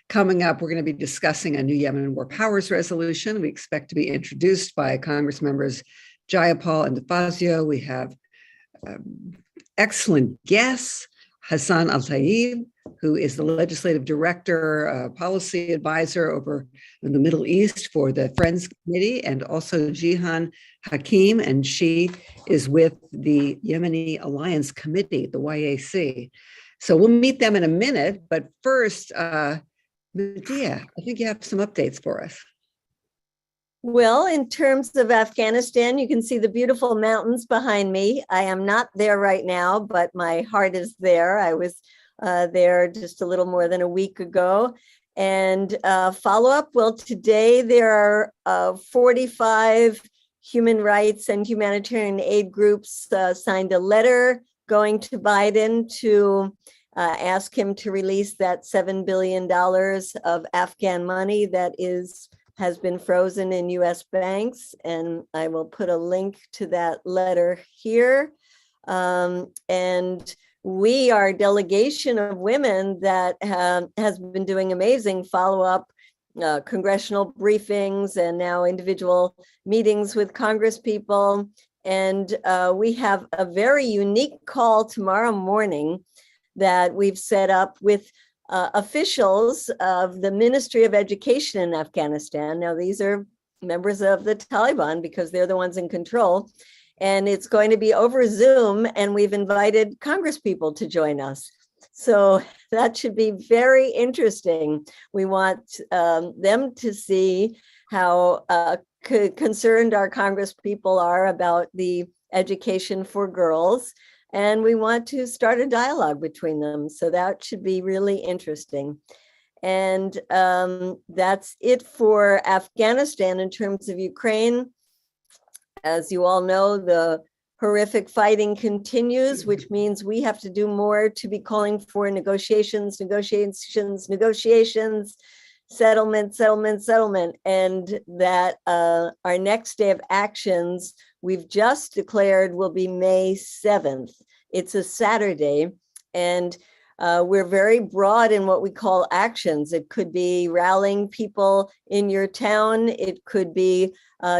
Coming up, we're going to be discussing a new Yemen War Powers Resolution. We expect to be introduced by Congress members Jayapal and DeFazio. We have excellent guests, Hassan El-Tayyab, who is the legislative director, policy advisor over in the Middle East for the Friends Committee, and also Jehan Hakim, and she is with the Yemeni Alliance Committee, the YAC. So we'll meet them in a minute, but first, Medea, I think you have some updates for us. Well, in terms of Afghanistan, you can see the beautiful mountains behind me. I am not there right now, but my heart is there. I was there just a little more than a week ago. And follow up, well, today there are 45 human rights and humanitarian aid groups signed a letter going to Biden to ask him to release that $7 billion of Afghan money that has been frozen in US banks. And I will put a link to that letter here. And we are a delegation of women that has been doing amazing follow-up congressional briefings and now individual meetings with Congress people. And we have a very unique call tomorrow morning that we've set up with officials of the Ministry of Education in Afghanistan. Now, these are members of the Taliban because they're the ones in control. And it's going to be over Zoom, and we've invited Congress people to join us. So that should be very interesting. We want them to see how concerned our Congress people are about the education for girls. And we want to start a dialogue between them. So that should be really interesting. And that's it for Afghanistan. In terms of Ukraine, as you all know, the horrific fighting continues, which means we have to do more to be calling for negotiations, settlement. And that our next day of actions, we've just declared, will be May 7th. It's a Saturday, and we're very broad in what we call actions. It could be rallying people in your town. It could be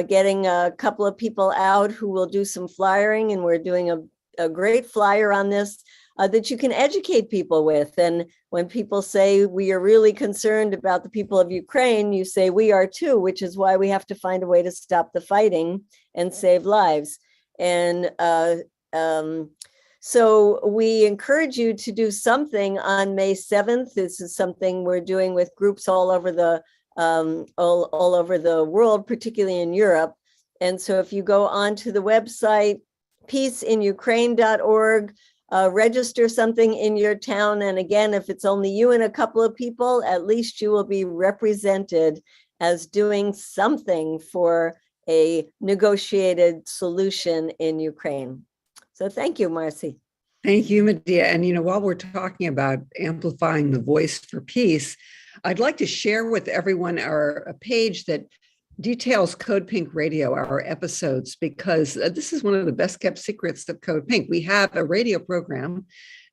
getting a couple of people out who will do some flyering, and we're doing a great flyer on this that you can educate people with. And when people say we are really concerned about the people of Ukraine, you say we are too, which is why we have to find a way to stop the fighting and save lives. And so we encourage you to do something on May 7th. This is something we're doing with groups all over the world, particularly in Europe. And so if you go onto the website, peaceinukraine.org, register something in your town. And again, if it's only you and a couple of people, at least you will be represented as doing something for a negotiated solution in Ukraine. So thank you, Marcy. Thank you, Medea. And, while we're talking about amplifying the voice for peace, I'd like to share with everyone a page that details Code Pink Radio, our episodes, because this is one of the best kept secrets of Code Pink. We have a radio program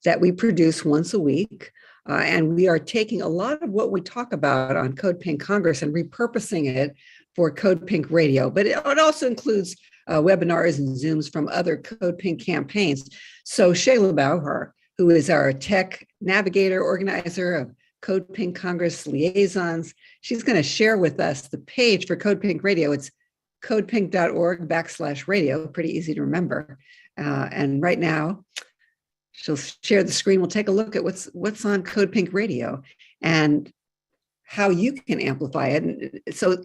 that we produce once a week, and we are taking a lot of what we talk about on Code Pink Congress and repurposing it for Code Pink Radio. But it also includes webinars and Zooms from other Code Pink campaigns. So Shayla Bauer, who is our tech navigator, organizer of Code Pink Congress liaisons, she's going to share with us the page for Code Pink Radio. It's codepink.org/radio, pretty easy to remember. And right now, she'll share the screen. We'll take a look at what's on Code Pink Radio and how you can amplify it. And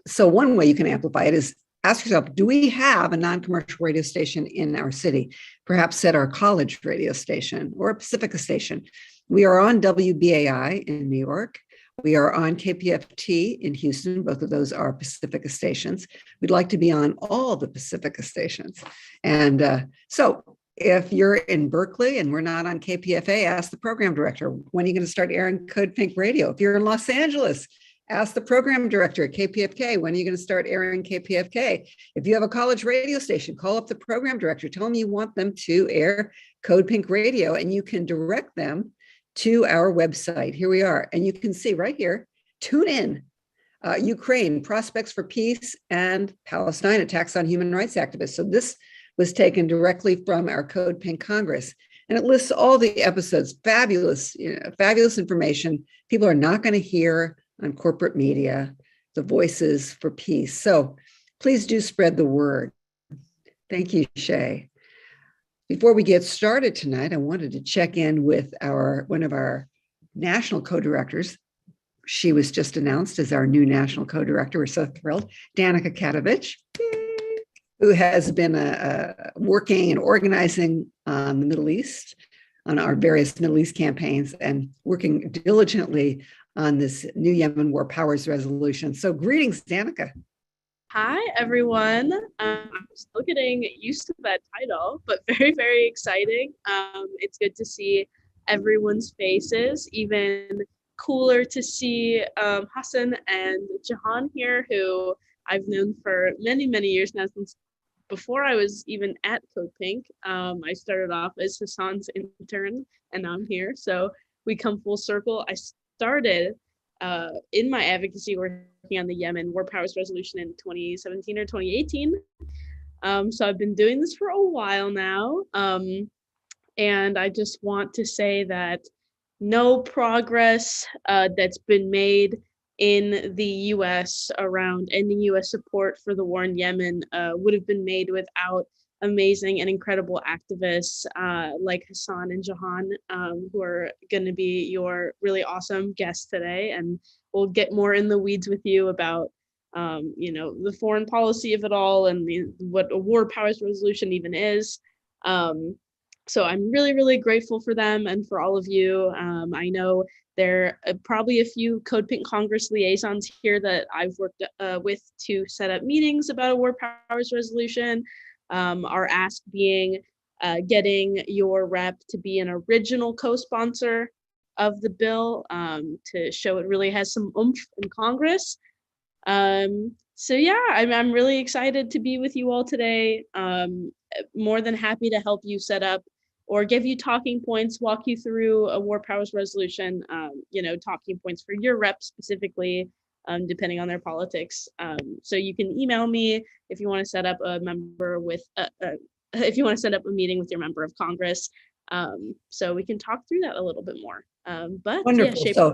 so one way you can amplify it is ask yourself, do we have a non-commercial radio station in our city? Perhaps at our college radio station or a Pacifica station. We are on WBAI in New York. We are on KPFT in Houston. Both of those are Pacifica stations. We'd like to be on all the Pacifica stations. And so if you're in Berkeley and we're not on KPFA, ask the program director, when are you going to start airing Code Pink Radio? If you're in Los Angeles, ask the program director at KPFK, when are you going to start airing KPFK? If you have a college radio station, call up the program director, tell them you want them to air Code Pink Radio, and you can direct them to our website. Here we are. And you can see right here, Tune in. Ukraine, prospects for peace, and Palestine, attacks on human rights activists. So this was taken directly from our Code Pink Congress. And it lists all the episodes, fabulous, fabulous information. People are not going to hear on corporate media, the voices for peace. So please do spread the word. Thank you, Shay. Before we get started tonight, I wanted to check in with one of our national co-directors. She was just announced as our new national co-director. We're so thrilled. Danica Katovich, who has been working and organizing on the Middle East, on our various Middle East campaigns, and working diligently on this new Yemen War Powers Resolution. So greetings, Danica. Hi, everyone. I'm still getting used to that title, but very, very exciting. It's good to see everyone's faces. Even cooler to see Hassan and Jehan here, who I've known for many, many years now, since before I was even at Code Pink. I started off as Hassan's intern, and now I'm here. So we come full circle. I started in my advocacy working on the Yemen War Powers Resolution in 2017 or 2018. So I've been doing this for a while now. And I just want to say that no progress that's been made in the US around ending US support for the war in Yemen would have been made without amazing and incredible activists like Hassan and Jehan, who are going to be your really awesome guests today. And we'll get more in the weeds with you about, the foreign policy of it all and what a war powers resolution even is. So I'm really, really grateful for them and for all of you. I know there are probably a few Code Pink Congress liaisons here that I've worked with to set up meetings about a war powers resolution. Our ask being getting your rep to be an original co-sponsor of the bill to show it really has some oomph in Congress. So yeah, I'm really excited to be with you all today. More than happy to help you set up or give you talking points, walk you through a war powers resolution, talking points for your rep specifically, depending on their politics. So you can email me if you want to set up a member with, if you want to set up a meeting with your member of Congress. So we can talk through that a little bit more. But wonderful. Yeah,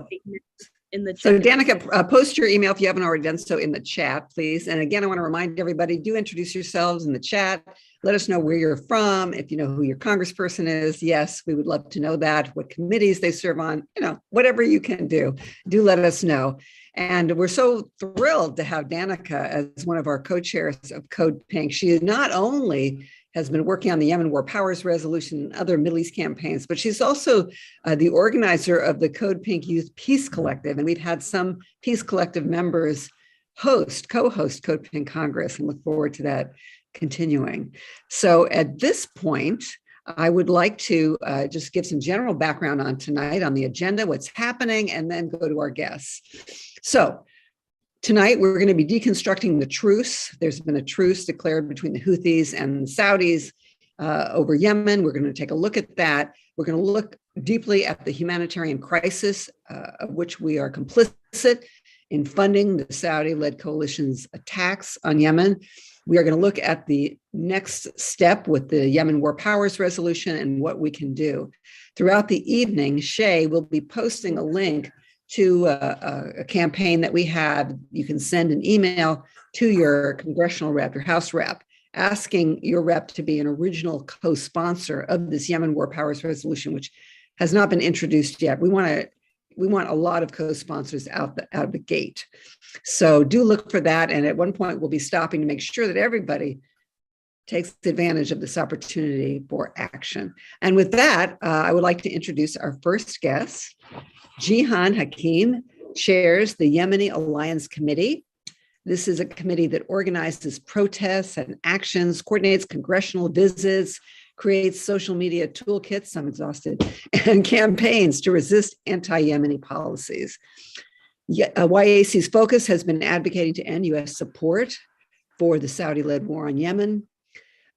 in the chat. So Danica, post your email if you haven't already done so in the chat, please. And again, I want to remind everybody, do introduce yourselves in the chat. Let us know where you're from, if you know who your congressperson is. Yes, we would love to know that, what committees they serve on, whatever you can do let us know. And we're so thrilled to have Danica as one of our co-chairs of Code Pink. She not only has been working on the Yemen War Powers Resolution and other Middle East campaigns, but she's also the organizer of the Code Pink Youth Peace Collective. And we've had some Peace Collective members co-host Code Pink Congress, and look forward to that continuing. So at this point, I would like to just give some general background on tonight, on the agenda, what's happening, and then go to our guests. So tonight, we're going to be deconstructing the truce. There's been a truce declared between the Houthis and the Saudis over Yemen. We're going to take a look at that. We're going to look deeply at the humanitarian crisis of which we are complicit in funding the Saudi-led coalition's attacks on Yemen. We are going to look at the next step with the Yemen War Powers Resolution and what we can do. Throughout the evening, Shay will be posting a link to a campaign that we have. You can send an email to your congressional rep, your House rep, asking your rep to be an original co-sponsor of this Yemen War Powers Resolution, which has not been introduced yet. We want a lot of co-sponsors out of the gate. So do look for that. And at one point, we'll be stopping to make sure that everybody takes advantage of this opportunity for action. And with that, I would like to introduce our first guest. Jehan Hakim chairs the Yemeni Alliance Committee. This is a committee that organizes protests and actions, coordinates congressional visits, creates social media toolkits, I'm exhausted, and campaigns to resist anti-Yemeni policies. YAC's focus has been advocating to end U.S. support for the Saudi-led war on Yemen.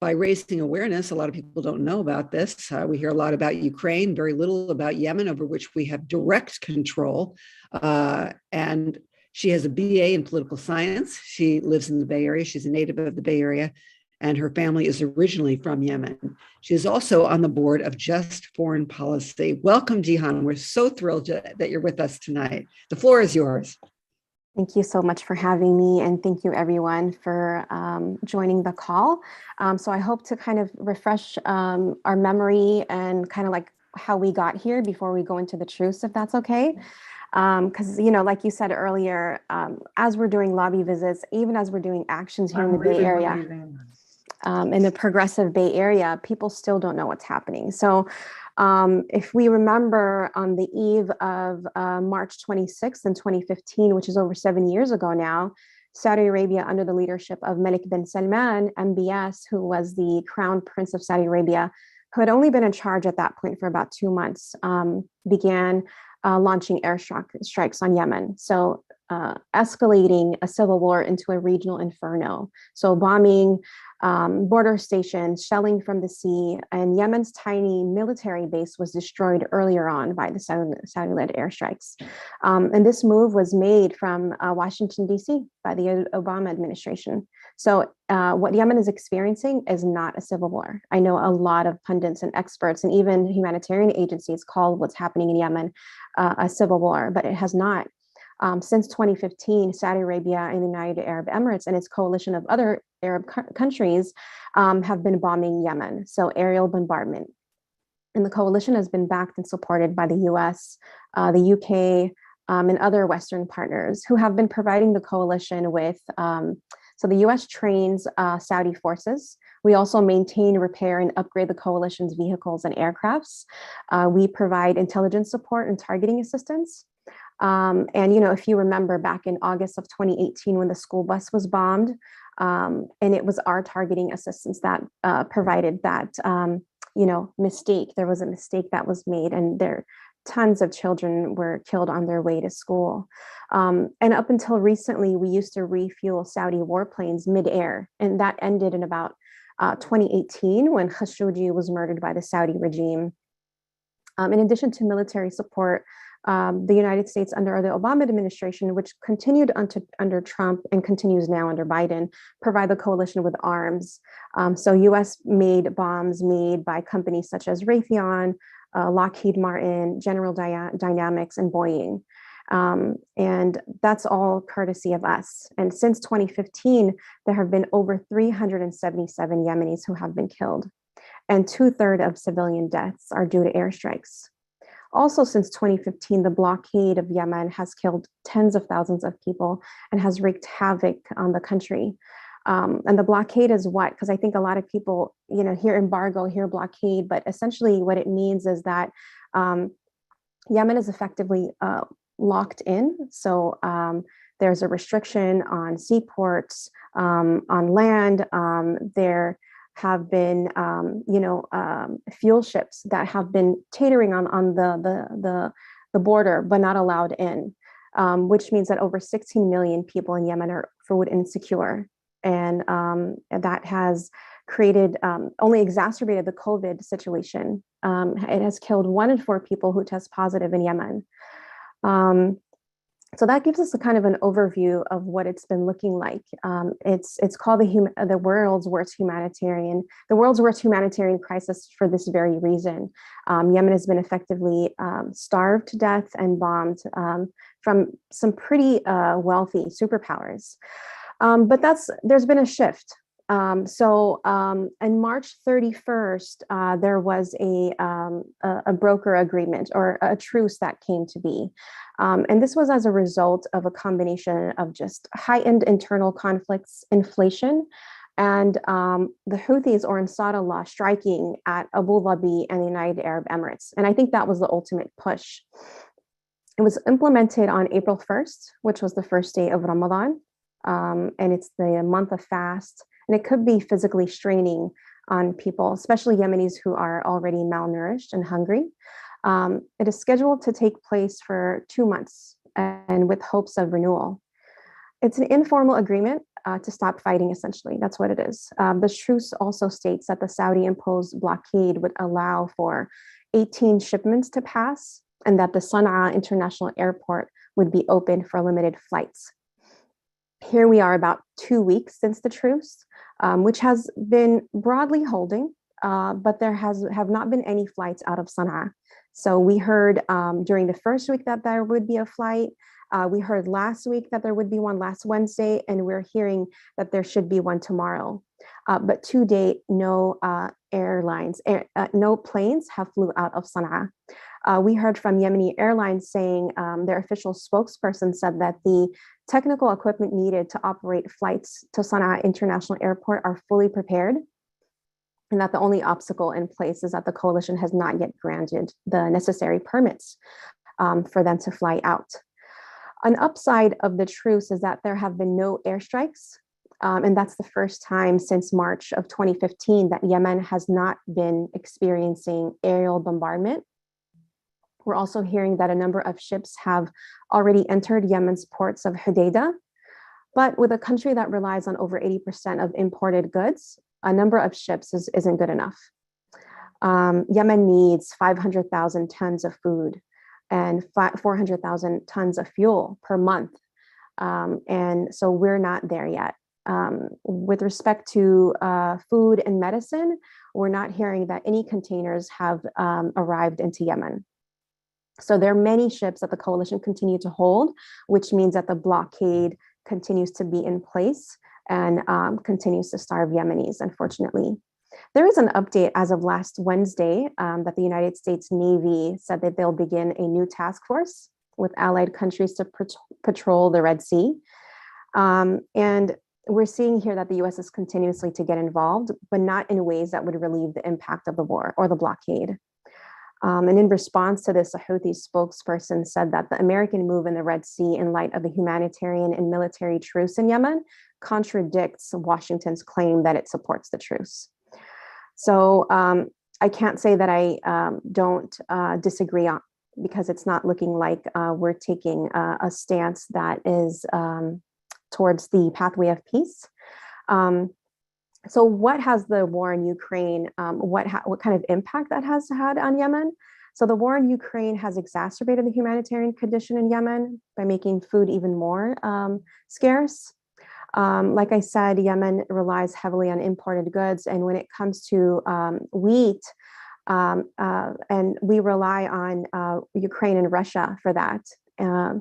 By raising awareness, a lot of people don't know about this. We hear a lot about Ukraine, very little about Yemen, over which we have direct control. And She has a BA in political science. She lives in the Bay Area. She's a native of the Bay Area, and her family is originally from Yemen. She is also on the board of Just Foreign Policy. Welcome, Jehan. We're so thrilled that you're with us tonight. The floor is yours. Thank you so much for having me, and thank you everyone for joining the call. So I hope to kind of refresh our memory and kind of like how we got here before we go into the truths, if that's okay. Because, you know, like you said earlier, as we're doing lobby visits, even as we're doing actions here in the Bay Area, in the progressive Bay Area, people still don't know what's happening. So if we remember on the eve of March 26th in 2015, which is over 7 years ago now, Saudi Arabia, under the leadership of Malik bin Salman, MBS, who was the crown prince of Saudi Arabia, who had only been in charge at that point for about 2 months, began launching airstrikes on Yemen. So escalating a civil war into a regional inferno. So bombing border stations, shelling from the sea, and Yemen's tiny military base was destroyed earlier on by the Saudi-led airstrikes. And this move was made from Washington, D.C. by the Obama administration. So what Yemen is experiencing is not a civil war. I know a lot of pundits and experts and even humanitarian agencies call what's happening in Yemen a civil war, but it has not. Since 2015, Saudi Arabia and the United Arab Emirates and its coalition of other Arab countries have been bombing Yemen, so aerial bombardment. And the coalition has been backed and supported by the US, the UK, and other Western partners who have been providing the coalition with, so the US trains Saudi forces. We also maintain, repair, and upgrade the coalition's vehicles and aircrafts. We provide intelligence support and targeting assistance. And, you know, if you remember back in August of 2018, when the school bus was bombed, and it was our targeting assistance that provided that, you know, mistake. There was a mistake that was made, and tons of children were killed on their way to school. And up until recently, we used to refuel Saudi warplanes midair, and that ended in about 2018 when Khashoggi was murdered by the Saudi regime. In addition to military support, the United States under the Obama administration, which continued under Trump and continues now under Biden, provide the coalition with arms. So US made bombs made by companies such as Raytheon, Lockheed Martin, General Dynamics, and Boeing. And that's all courtesy of us. And since 2015, there have been over 377 Yemenis who have been killed, and 2/3 of civilian deaths are due to airstrikes. Also, since 2015, the blockade of Yemen has killed tens of thousands of people and has wreaked havoc on the country. And the blockade is what? Because I think a lot of people, you know, hear embargo, hear blockade, but essentially what it means is that Yemen is effectively locked in. So there's a restriction on seaports, on land. There have been, fuel ships that have been teetering on the border, but not allowed in, which means that over 16 million people in Yemen are food insecure. And that has created, only exacerbated the COVID situation. It has killed 1 in 4 people who test positive in Yemen. So that gives us a kind of an overview of what it's been looking like. It's called the world's worst humanitarian crisis for this very reason. Yemen has been effectively starved to death and bombed from some pretty wealthy superpowers. But there's been a shift. So on March 31st, there was a broker agreement or a truce that came to be. And this was as a result of a combination of just heightened internal conflicts, inflation, and the Houthis or Ansarullah striking at Abu Dhabi and the United Arab Emirates. And I think that was the ultimate push. It was implemented on April 1st, which was the first day of Ramadan. And it's the month of fast. And it could be physically straining on people, especially Yemenis who are already malnourished and hungry. It is scheduled to take place for 2 months and with hopes of renewal. It's an informal agreement to stop fighting, essentially. That's what it is. The truce also states that the Saudi-imposed blockade would allow for 18 shipments to pass and that the Sana'a International Airport would be open for limited flights. Here we are about 2 weeks since the truce, which has been broadly holding, but there have not been any flights out of Sana'a. So we heard during the first week that there would be a flight. We heard last week that there would be one last Wednesday, and we're hearing that there should be one tomorrow. But to date, no no planes have flew out of Sana'a. We heard from Yemeni Airlines saying their official spokesperson said that the technical equipment needed to operate flights to Sana'a International Airport are fully prepared, and that the only obstacle in place is that the coalition has not yet granted the necessary permits for them to fly out. An upside of the truce is that there have been no airstrikes, and that's the first time since March of 2015 that Yemen has not been experiencing aerial bombardment. We're also hearing that a number of ships have already entered Yemen's ports of Hodeidah, but with a country that relies on over 80% of imported goods, a number of ships isn't good enough. Yemen needs 500,000 tons of food and 400,000 tons of fuel per month. And so we're not there yet. With respect to food and medicine, we're not hearing that any containers have arrived into Yemen. So there are many ships that the coalition continue to hold, which means that the blockade continues to be in place and continues to starve Yemenis, unfortunately. There is an update as of last Wednesday that the United States Navy said that they'll begin a new task force with allied countries to patrol the Red Sea. And we're seeing here that the US is continuously to get involved, but not in ways that would relieve the impact of the war or the blockade. And in response to this, a Houthi spokesperson said that the American move in the Red Sea in light of the humanitarian and military truce in Yemen contradicts Washington's claim that it supports the truce. So I can't say that I don't disagree on, because it's not looking like we're taking a stance that is towards the pathway of peace. So what has the war in Ukraine, what kind of impact that has had on Yemen? So the war in Ukraine has exacerbated the humanitarian condition in Yemen by making food even more scarce. Like I said, Yemen relies heavily on imported goods. And when it comes to wheat, and we rely on Ukraine and Russia for that.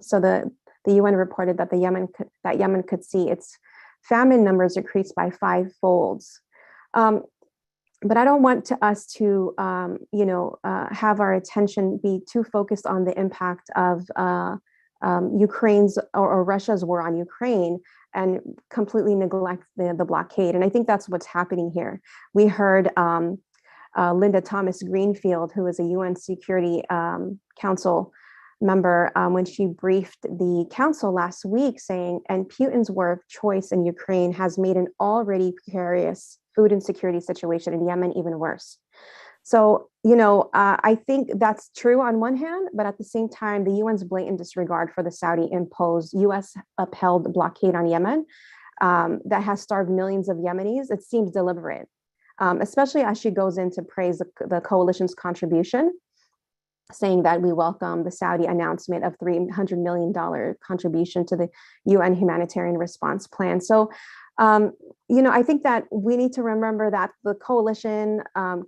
So the UN reported that Yemen could see its famine numbers increased by 5-folds. But I don't want us to, have our attention be too focused on the impact of Ukraine's or Russia's war on Ukraine and completely neglect the blockade. And I think that's what's happening here. We heard Linda Thomas Greenfield, who is a UN Security Council member, when she briefed the council last week, saying, and Putin's war of choice in Ukraine has made an already precarious food insecurity situation in Yemen even worse. So, I think that's true on one hand, but at the same time, the UN's blatant disregard for the Saudi imposed US upheld blockade on Yemen that has starved millions of Yemenis, it seems deliberate, especially as she goes in to praise the coalition's contribution, saying that we welcome the Saudi announcement of $300 million contribution to the UN humanitarian response plan. So, I think that we need to remember that the coalition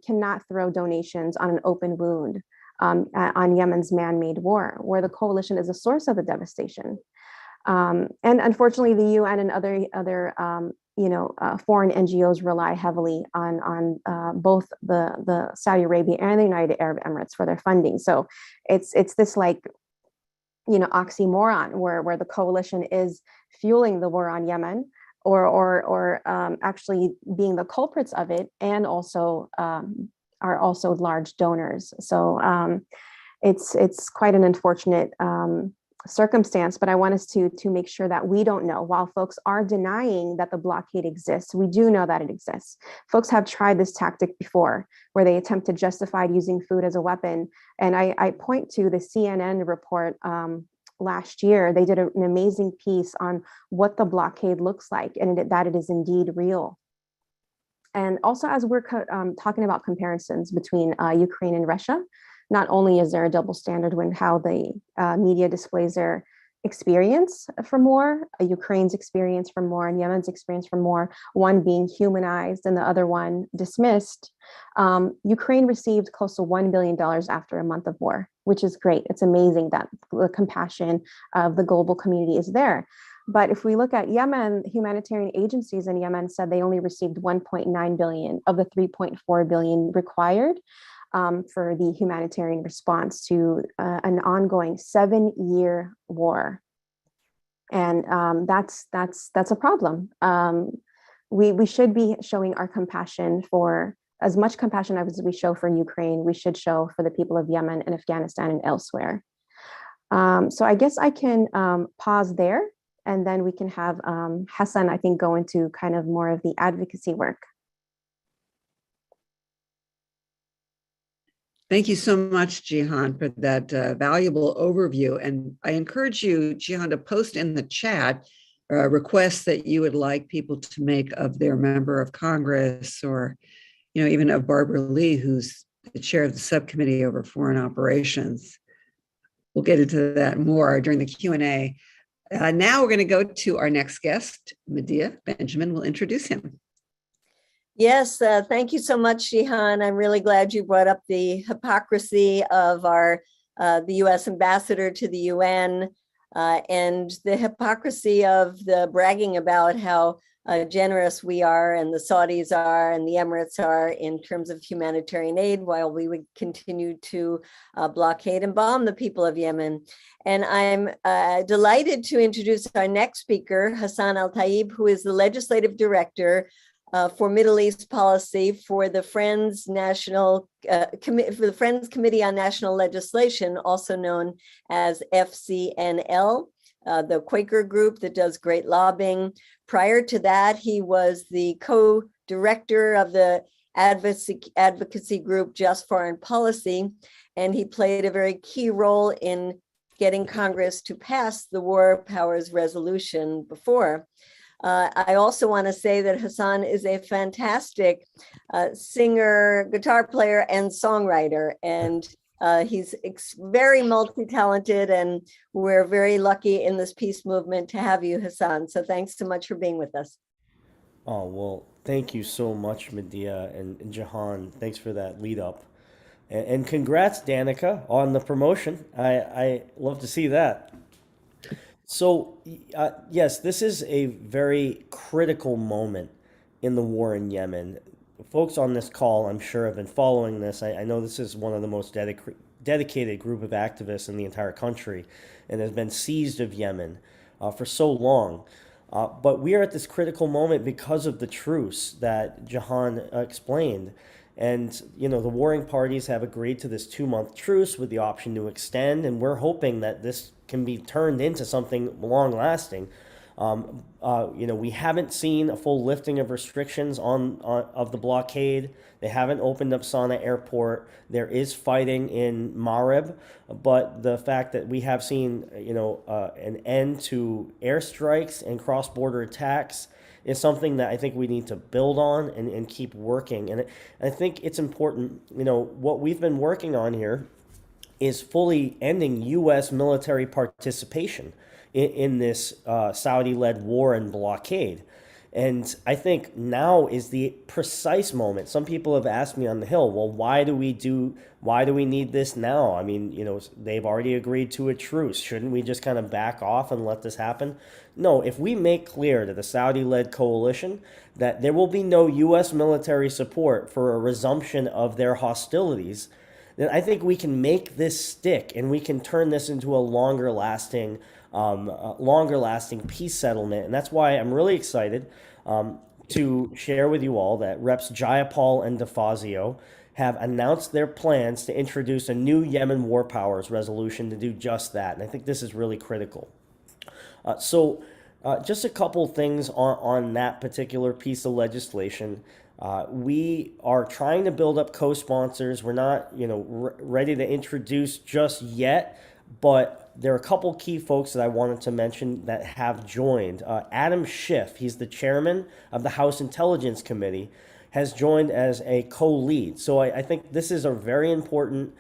cannot throw donations on an open wound on Yemen's man-made war, where the coalition is a source of the devastation. And unfortunately, the UN and other foreign NGOs rely heavily on both the Saudi Arabia and the United Arab Emirates for their funding. So it's this oxymoron where the coalition is fueling the war on Yemen, or actually being the culprits of it, and also are also large donors. So it's quite an unfortunate circumstance, but I want us to make sure that we don't know. While folks are denying that the blockade exists, we do know that it exists. Folks have tried this tactic before, where they attempt to justify using food as a weapon. And I point to the CNN report last year. They did an amazing piece on what the blockade looks like, and that it is indeed real. And also, as we're talking about comparisons between Ukraine and Russia, not only is there a double standard when how the media displays their experience from war, Ukraine's experience from war, and Yemen's experience from war, one being humanized and the other one dismissed, Ukraine received close to $1 billion after a month of war, which is great. It's amazing that the compassion of the global community is there. But if we look at Yemen, humanitarian agencies in Yemen said they only received 1.9 billion of the 3.4 billion required for the humanitarian response to an ongoing 7-year war. And that's a problem. We should be showing our compassion for as much compassion as we show for Ukraine, we should show for the people of Yemen and Afghanistan and elsewhere. So I guess I can pause there, and then we can have Hassan, I think, go into kind of more of the advocacy work. Thank you so much, Jehan, for that valuable overview. And I encourage you, Jehan, to post in the chat requests that you would like people to make of their member of Congress, or, even of Barbara Lee, who's the chair of the subcommittee over foreign operations. We'll get into that more during the Q&A. Now we're going to go to our next guest, Medea Benjamin. We'll introduce him. Yes, thank you so much, Jehan. I'm really glad you brought up the hypocrisy of the U.S. ambassador to the UN and the hypocrisy of the bragging about how generous we are and the Saudis are and the Emirates are in terms of humanitarian aid, while we would continue to blockade and bomb the people of Yemen. And I'm delighted to introduce our next speaker, Hassan El-Tayyab, who is the legislative director for Middle East policy for the Friends Committee on National Legislation, also known as FCNL, the Quaker group that does great lobbying. Prior to that, he was the co-director of the advocacy group Just Foreign Policy, and he played a very key role in getting Congress to pass the War Powers Resolution before. I also want to say that Hassan is a fantastic singer, guitar player, and songwriter, and he's very multi-talented, and we're very lucky in this peace movement to have you, Hassan. So thanks so much for being with us. Oh, well, thank you so much, Medea and Jehan. Thanks for that lead up. And congrats, Danica, on the promotion. I love to see that. So, yes, this is a very critical moment in the war in Yemen. Folks on this call, I'm sure, have been following this. I know this is one of the most dedicated group of activists in the entire country and has been seized of Yemen for so long. But we are at this critical moment because of the truce that Jehan explained. And, the warring parties have agreed to this 2-month truce with the option to extend, and we're hoping that this can be turned into something long-lasting. We haven't seen a full lifting of restrictions of the blockade. They haven't opened up Sana'a airport. There is fighting in Marib, but the fact that we have seen, an end to airstrikes and cross-border attacks is something that I think we need to build on and keep working. And I think it's important, what we've been working on here is fully ending U.S. military participation in this Saudi-led war and blockade. And I think now is the precise moment. Some people have asked me on the Hill, well, why do we need this now? I mean, they've already agreed to a truce. Shouldn't we just kind of back off and let this happen? No, if we make clear to the Saudi-led coalition that there will be no U.S. military support for a resumption of their hostilities, then I think we can make this stick and we can turn this into a longer lasting peace settlement. And that's why I'm really excited to share with you all that Reps Jayapal and DeFazio have announced their plans to introduce a new Yemen War Powers Resolution to do just that. And I think this is really critical. So just a couple things on that particular piece of legislation. We are trying to build up co-sponsors. We're not, ready to introduce just yet, but there are a couple key folks that I wanted to mention that have joined. Adam Schiff, he's the chairman of the House Intelligence Committee, has joined as a co-lead. So I think this is a very important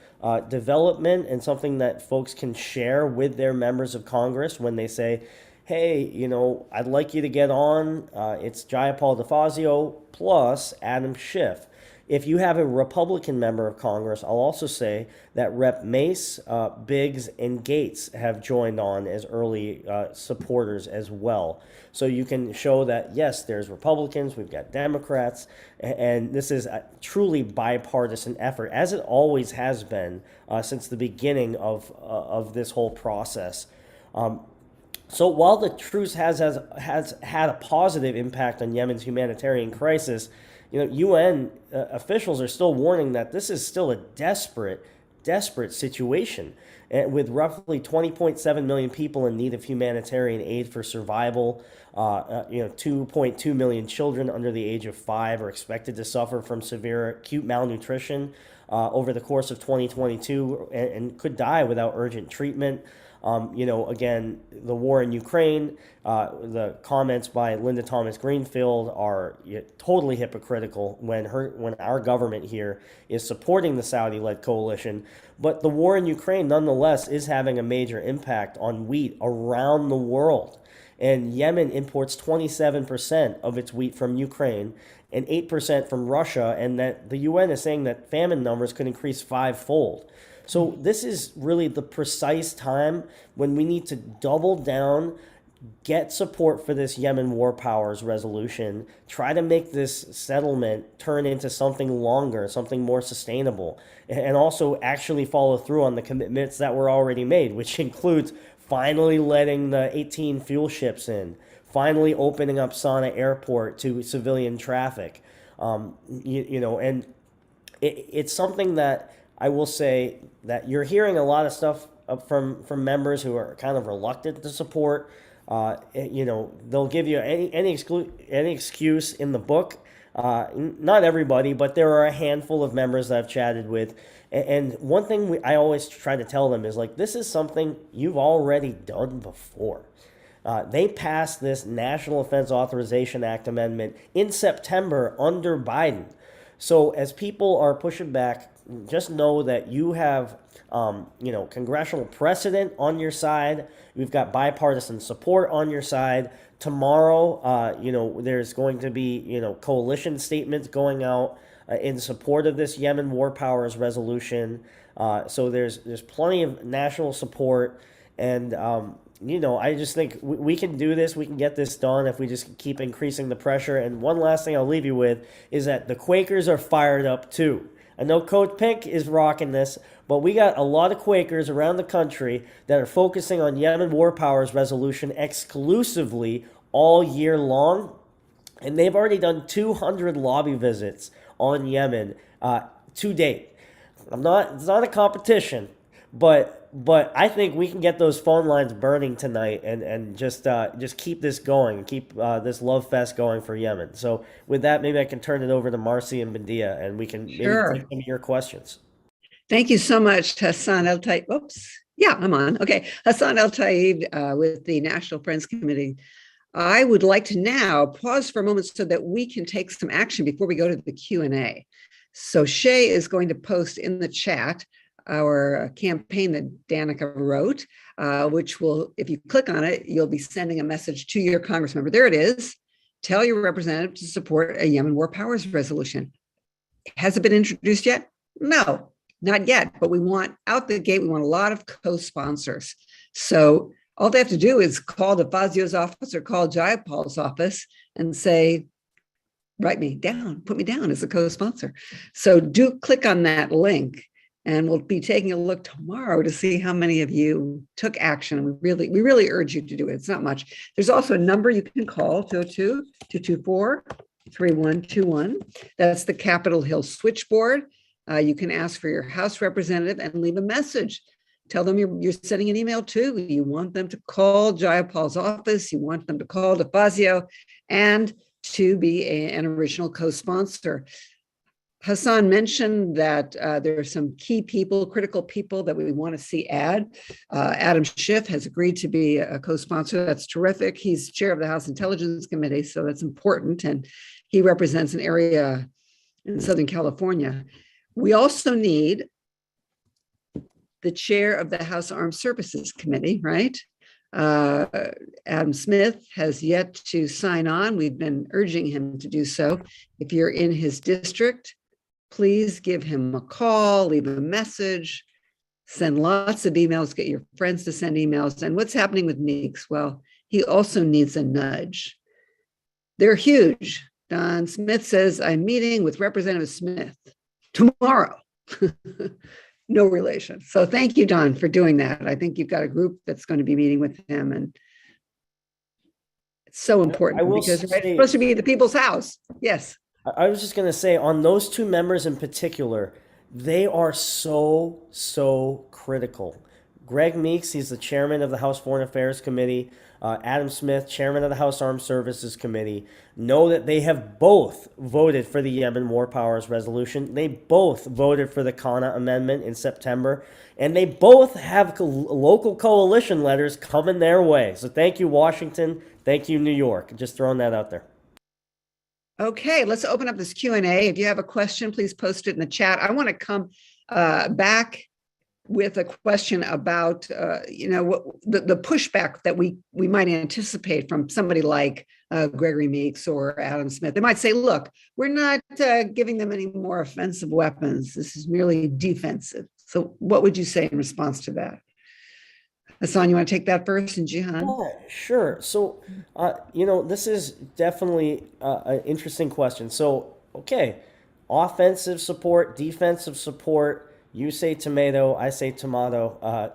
development and something that folks can share with their members of Congress when they say, hey, you know, I'd like you to get on. It's Jayapal DeFazio plus Adam Schiff. If you have a Republican member of Congress, I'll also say that Rep. Mace, Biggs, and Gates have joined on as early supporters as well. So you can show that, yes, there's Republicans, we've got Democrats, and this is a truly bipartisan effort, as it always has been since the beginning of this whole process. So while the truce has had a positive impact on Yemen's humanitarian crisis, you know, UN officials are still warning that this is still a desperate situation, with roughly 20.7 million people in need of humanitarian aid for survival. 2.2 million children under the age of 5 are expected to suffer from severe acute malnutrition over the course of 2022 and could die without urgent treatment. Again, the war in Ukraine, the comments by Linda Thomas Greenfield are totally hypocritical when our government here is supporting the Saudi-led coalition. But the war in Ukraine, nonetheless, is having a major impact on wheat around the world. And Yemen imports 27% of its wheat from Ukraine and 8% from Russia, and that the UN is saying that famine numbers could increase 5-fold. So this is really the precise time when we need to double down, get support for this Yemen War Powers Resolution, try to make this settlement turn into something longer, something more sustainable, and also actually follow through on the commitments that were already made, which includes finally letting the 18 fuel ships in, finally opening up Sana'a Airport to civilian traffic. And it's something that I will say that you're hearing a lot of stuff from members who are kind of reluctant to support. They'll give you any excuse in the book. Not everybody, but there are a handful of members that I've chatted with. And one thing I always try to tell them is, like, this is something you've already done before. They passed this National Defense Authorization Act amendment in September under Biden. So as people are pushing back, just know that you have, congressional precedent on your side. We've got bipartisan support on your side. Tomorrow, there's going to be, coalition statements going out in support of this Yemen War Powers Resolution. So there's plenty of national support, and I just think we can do this. We can get this done if we just keep increasing the pressure. And one last thing I'll leave you with is that the Quakers are fired up too. I know CODEPINK is rocking this, but we got a lot of Quakers around the country that are focusing on Yemen War Powers Resolution exclusively all year long. And they've already done 200 lobby visits on Yemen to date. It's not a competition, but I think we can get those phone lines burning tonight and just keep this going, keep this love fest going for Yemen. So with that, maybe I can turn it over to Marcy and Medea, and we can maybe take some of your questions. Thank you so much, Hassan El-Tayyab. Oops. Yeah, I'm on. Okay. Hassan El-Tayyab with the National Friends Committee. I would like to now pause for a moment so that we can take some action before we go to the Q&A. So Shay is going to post in the chat our campaign that Danica wrote, which will, if you click on it, you'll be sending a message to your Congress member. There it is. Tell your representative to support a Yemen War Powers Resolution. Has it been introduced yet? No, not yet, but we want out the gate, we want a lot of co-sponsors. So all they have to do is call DeFazio's office or call Jayapal's office and say, write me down, put me down as a co-sponsor. So do click on that link. And we'll be taking a look tomorrow to see how many of you took action. We really urge you to do it. It's not much. There's also a number you can call, 202-224-3121. That's the Capitol Hill switchboard. You can ask for your House representative and leave a message. Tell them you're sending an email too. You want them to call Jayapal's office. You want them to call DeFazio and to be an original co-sponsor. Hassan mentioned that there are some key people, critical people that we want to see add. Adam Schiff has agreed to be a co-sponsor. That's terrific. He's chair of the House Intelligence Committee, so that's important. And he represents an area in Southern California. We also need the chair of the House Armed Services Committee, right? Adam Smith has yet to sign on. We've been urging him to do so. If you're in his district, please give him a call, leave a message, send lots of emails, get your friends to send emails. And what's happening with Meeks? Well, he also needs a nudge. They're huge. Don Smith says, I'm meeting with Representative Smith tomorrow. No relation. So thank you, Don, for doing that. I think you've got a group that's going to be meeting with him, and it's so important because it's supposed to be the people's house. Yes. I was just going to say, on those two members in particular, they are so critical. Greg Meeks, he's the chairman of the House Foreign Affairs Committee. Adam Smith, chairman of the House Armed Services Committee, know that they have both voted for the Yemen War Powers Resolution. They both voted for the Kana Amendment in September, and they both have local coalition letters coming their way. So thank you, Washington. Thank you, New York. Just throwing that out there. Okay, let's open up this Q&A. If you have a question, please post it in the chat. I want to come back with a question about, the pushback that we might anticipate from somebody like Gregory Meeks or Adam Smith. They might say, look, we're not giving them any more offensive weapons. This is merely defensive. So what would you say in response to that? Hassan, you want to take that first, and Jehan? Yeah, sure. So, this is definitely an interesting question. So, okay, offensive support, defensive support. You say tomato, I say tomato.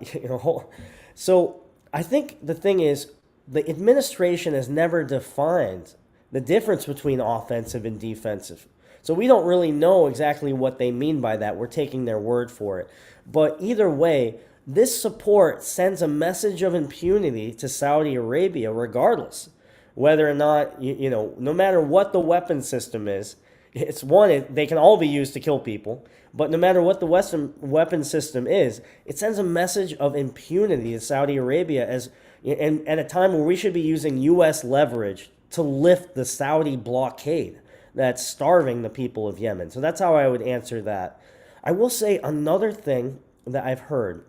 So I think the thing is, the administration has never defined the difference between offensive and defensive. So we don't really know exactly what they mean by that. We're taking their word for it. But either way, this support sends a message of impunity to Saudi Arabia, regardless whether or not, no matter what the weapon system is. It's one, they can all be used to kill people, but no matter what the Western weapon system is, it sends a message of impunity to Saudi Arabia and at a time where we should be using U.S. leverage to lift the Saudi blockade that's starving the people of Yemen. So that's how I would answer that. I will say another thing that I've heard,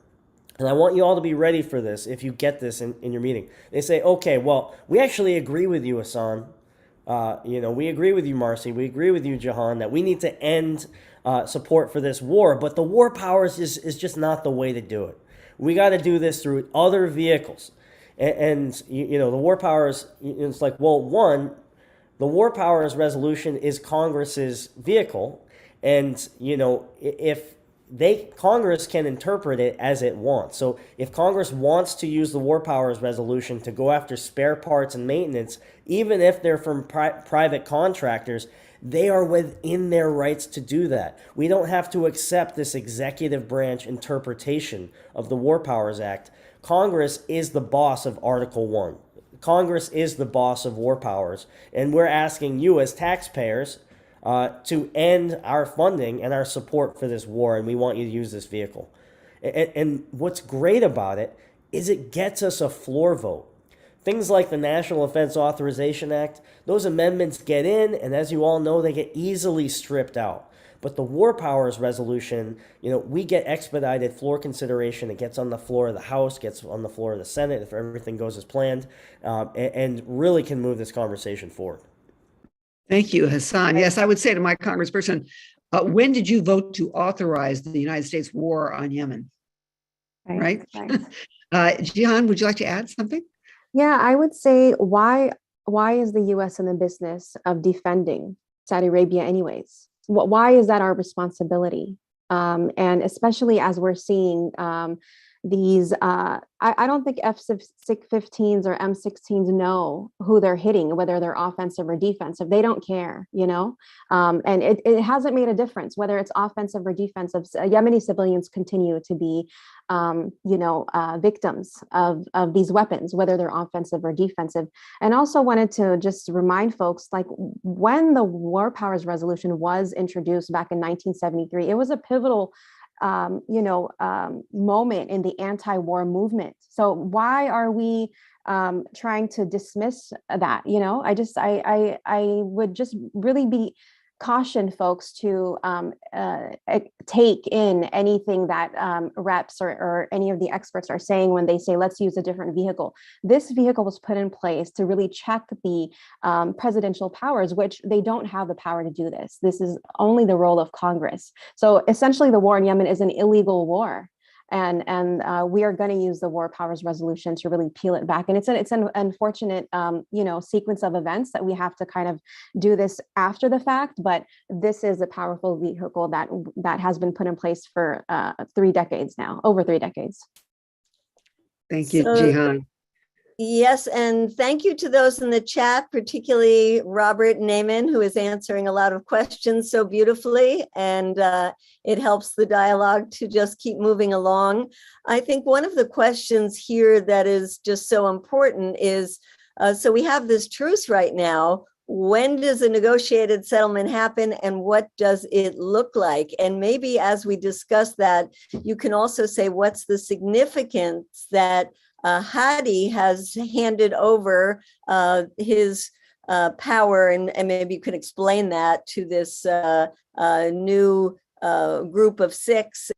and I want you all to be ready for this if you get this in your meeting. They say, okay, well, we actually agree with you, Hassan. We agree with you, Marcy. We agree with you, Jehan, that we need to end support for this war. But the war powers is just not the way to do it. We got to do this through other vehicles. And the war powers, it's like, well, one, the War Powers Resolution is Congress's vehicle. And, if Congress can interpret it as it wants. So if Congress wants to use the War Powers Resolution to go after spare parts and maintenance, even if they're from private contractors, they are within their rights to do that. We don't have to accept this executive branch interpretation of the War Powers Act. Congress is the boss of Article 1. Congress is the boss of war powers, and we're asking you as taxpayers to end our funding and our support for this war, and we want you to use this vehicle. And what's great about it is it gets us a floor vote. Things like the National Defense Authorization Act, those amendments get in, and as you all know, they get easily stripped out. But the War Powers Resolution, we get expedited floor consideration. It gets on the floor of the House, gets on the floor of the Senate if everything goes as planned, and really can move this conversation forward. Thank you, Hassan. Yes, I would say to my congressperson, when did you vote to authorize the United States war on Yemen? Right? Jehan, would you like to add something? Yeah, I would say why is the U.S. in the business of defending Saudi Arabia anyways? Why is that our responsibility? And especially as we're seeing these, I don't think F-15s or M16s know who they're hitting, whether they're offensive or defensive. They don't care, and it hasn't made a difference whether it's offensive or defensive. Yemeni civilians continue to be, victims of these weapons, whether they're offensive or defensive. And also wanted to just remind folks, like when the War Powers Resolution was introduced back in 1973, it was a pivotal moment in the anti-war movement. So why are we trying to dismiss that? I would just really be caution folks to take in anything that reps or any of the experts are saying when they say, let's use a different vehicle. This vehicle was put in place to really check the presidential powers, which they don't have the power to do this. This is only the role of Congress. So essentially the war in Yemen is an illegal war. And we are going to use the War Powers Resolution to really peel it back. And it's an unfortunate, sequence of events that we have to kind of do this after the fact. But this is a powerful vehicle that has been put in place for 3 decades now, over 3 decades. Thank you, Jehan. Yes, and thank you to those in the chat, particularly Robert Naiman, who is answering a lot of questions so beautifully, and it helps the dialogue to just keep moving along. I think one of the questions here that is just so important is, so we have this truce right now. When does a negotiated settlement happen, and what does it look like? And maybe as we discuss that, you can also say what's the significance that Hadi has handed over his power, and maybe you could explain that to this new group of 6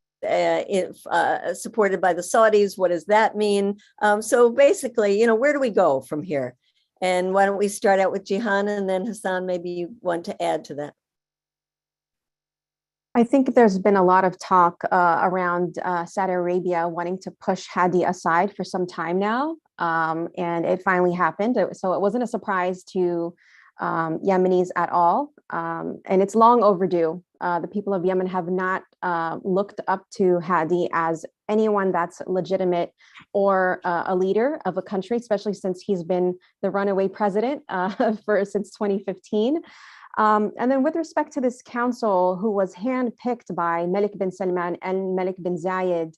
supported by the Saudis. What does that mean? So basically, where do we go from here? And why don't we start out with Jehan, and then Hassan, maybe you want to add to that. I think there's been a lot of talk around Saudi Arabia wanting to push Hadi aside for some time now, and it finally happened. So it wasn't a surprise to Yemenis at all, and it's long overdue. The people of Yemen have not looked up to Hadi as anyone that's legitimate or a leader of a country, especially since he's been the runaway president since 2015. And then with respect to this council, who was handpicked by Malik bin Salman and Malik bin Zayed,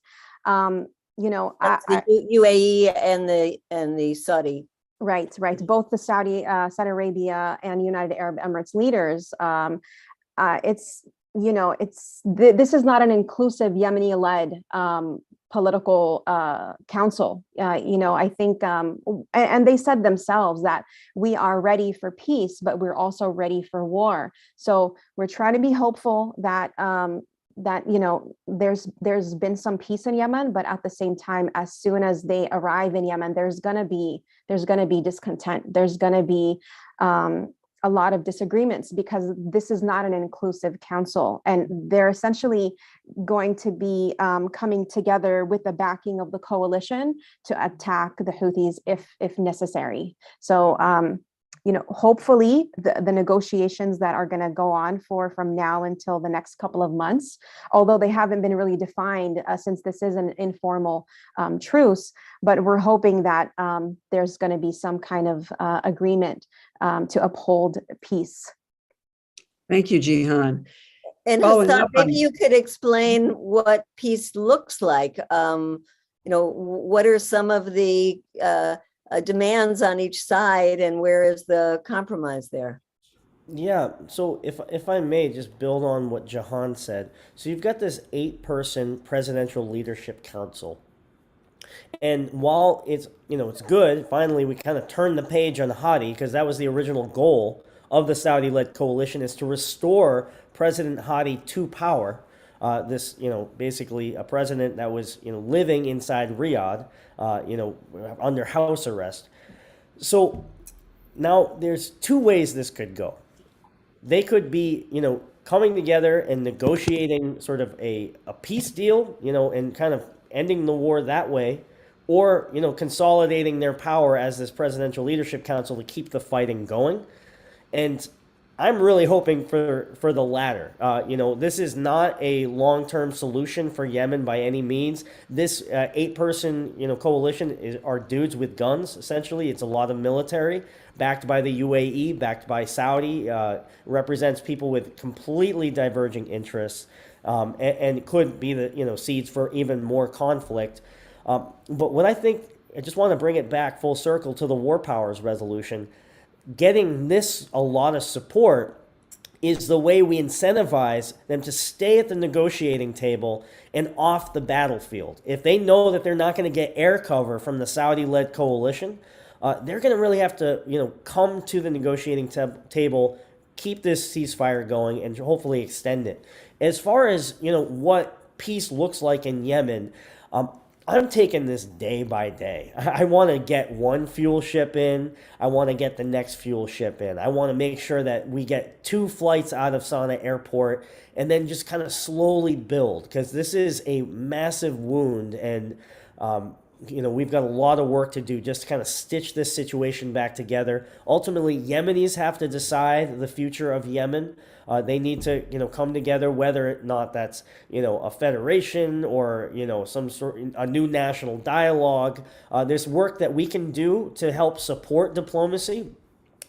the UAE and the Saudi. Right. Both the Saudi Arabia and United Arab Emirates leaders. This is not an inclusive Yemeni-led political council. I think, and they said themselves that we are ready for peace, but we're also ready for war. So we're trying to be hopeful that there's been some peace in Yemen, but at the same time, as soon as they arrive in Yemen, there's gonna be discontent. There's gonna be a lot of disagreements, because this is not an inclusive council, and they're essentially going to be coming together with the backing of the coalition to attack the Houthis if necessary. So hopefully the negotiations that are going to go on from now until the next couple of months, although they haven't been really defined since this is an informal truce, but we're hoping that there's going to be some kind of agreement to uphold peace. Thank you, Jehan. And Hassan, maybe you could explain what peace looks like. What are some of the demands on each side, and where is the compromise there? Yeah, so if I may just build on what Jehan said. So you've got this 8-person presidential leadership council. And while it's good, finally we kind of turned the page on Hadi, because that was the original goal of the Saudi-led coalition, is to restore President Hadi to power. Basically a president that was, living inside Riyadh, under house arrest. So now there's 2 ways this could go. They could be, coming together and negotiating sort of a peace deal, and kind of ending the war that way, or, consolidating their power as this presidential leadership council to keep the fighting going. And I'm really hoping for the latter. This is not a long-term solution for Yemen by any means. This 8-person, coalition are dudes with guns, essentially. It's a lot of military, backed by the UAE, backed by Saudi, represents people with completely diverging interests, and could be the, seeds for even more conflict. But what I just want to bring it back full circle to the War Powers Resolution. Getting this a lot of support is the way we incentivize them to stay at the negotiating table and off the battlefield. If they know that they're not going to get air cover from the Saudi-led coalition, they're going to really have to, come to the negotiating table keep this ceasefire going and hopefully extend it. As far as, what peace looks like in Yemen, I'm taking this day by day. I want to get one fuel ship in. I want to get the next fuel ship in. I want to make sure that we get 2 flights out of Sana'a airport and then just kind of slowly build, because this is a massive wound. And, we've got a lot of work to do just to kind of stitch this situation back together. Ultimately, Yemenis have to decide the future of Yemen. They need to, come together, whether or not that's, a federation or, some sort a new national dialogue. There's work that we can do to help support diplomacy.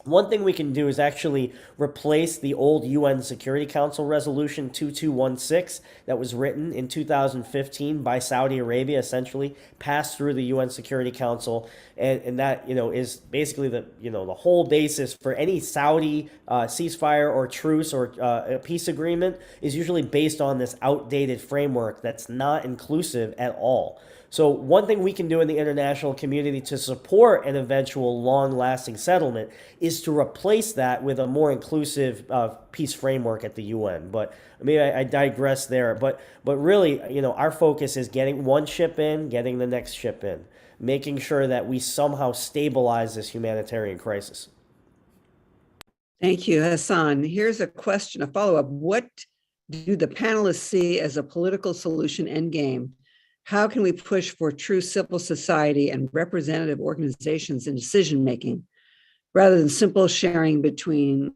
One thing we can do is actually replace the old UN Security Council Resolution 2216 that was written in 2015 by Saudi Arabia, essentially passed through the UN Security Council, and that is basically the the whole basis for any Saudi ceasefire or truce or a peace agreement is usually based on this outdated framework that's not inclusive at all. So one thing we can do in the international community to support an eventual long-lasting settlement is to replace that with a more inclusive peace framework at the UN. But I digress there. But really, our focus is getting one ship in, getting the next ship in, making sure that we somehow stabilize this humanitarian crisis. Thank you, Hassan. Here's a question, a follow-up. What do the panelists see as a political solution endgame? How can we push for true civil society and representative organizations in decision-making rather than simple sharing between